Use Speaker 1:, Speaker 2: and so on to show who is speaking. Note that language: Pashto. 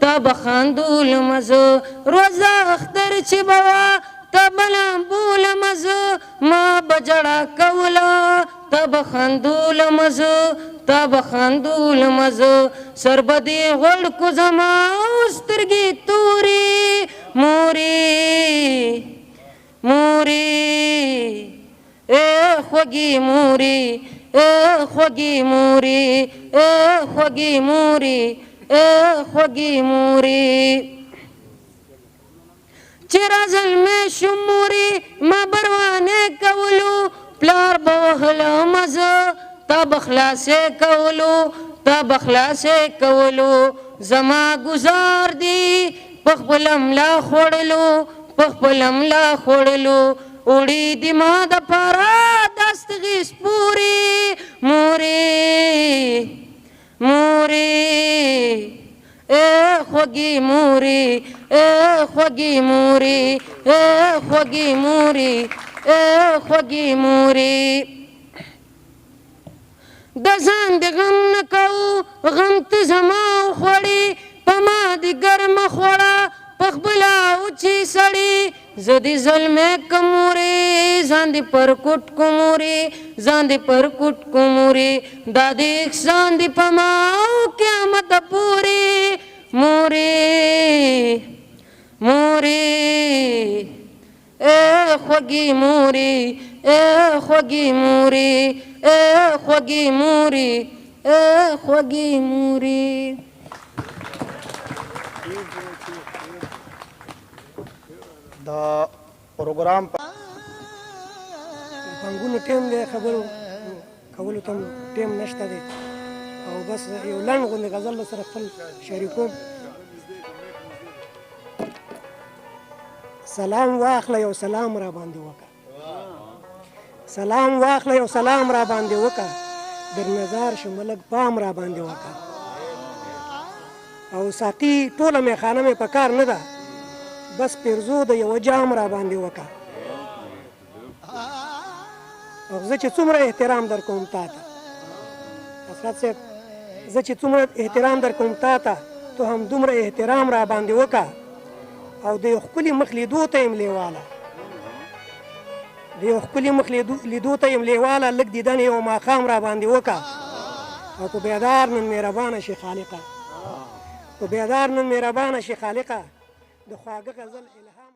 Speaker 1: تا بخاندولم زه روزه اختر چې به وه تا به لامبولم زه ما به جړه کوله تا به خندولم زه تا به خندولم زه سر به دې غوړکو زما او سترګې تورې مورې مورې خوږې مورې خوږې مورې خوږې مورې خوږې مورې چې را زلمی شم مورې ما بروانې کولو پلار به وهلم زه تا به خلاصې کولو تا به خلاصې کولو زما ګزار دی په خپله ملا خوړلو په خپله ملا خوړلو وړي دي ما دپاره دستغې سپورې مورې مورې خوږې مورې خوږې مورې خوږې مورې خوږې مورې د ځان د غم نه کوو غم ته زما وخوړې په ما دې ګرمه خوړه په خپله اوچې سړې زه دې ظلمې که مورې ځان دې پر کوټ کو مورې ځان دې پر کوټ کو مورې دا دې احسان دې په ما او قیامت پورې مورې مورې خوږې مورې خوږې مورې خوږې مورې خوږې مورې
Speaker 2: دا پروګرام
Speaker 3: بانګونو ټیم دی خبرو کولو ته ټیم نشته دی او بس یو لنډ غوندې غزل سره خپل شریکوم سلام واخله یو سلام را باندې وکړه سلام واخله یو سلام را باندې وکړه در نظر شم لږ پام را باندې وکړه او ساقي ټوله میخانه مې په کار نه ده بس پیرزو د یوه جام را باندې وکړه او زه چې څومره احترام در کوم تا ته حضرت صاحب زه چې څومره احترام در کوم تا ته تو هم دومره احترام را باندې وکړه او د یو ښکلي مخ لیدو ته یم لیواله د یو ښکلي مخ لیدو ته یم لیواله لږ دیدن یو ماښام را باندې وکړه او په بیدار نن مهربانه شي خالقه په بیدار نن مهربانه شي خالقه د خواږه غزل الهام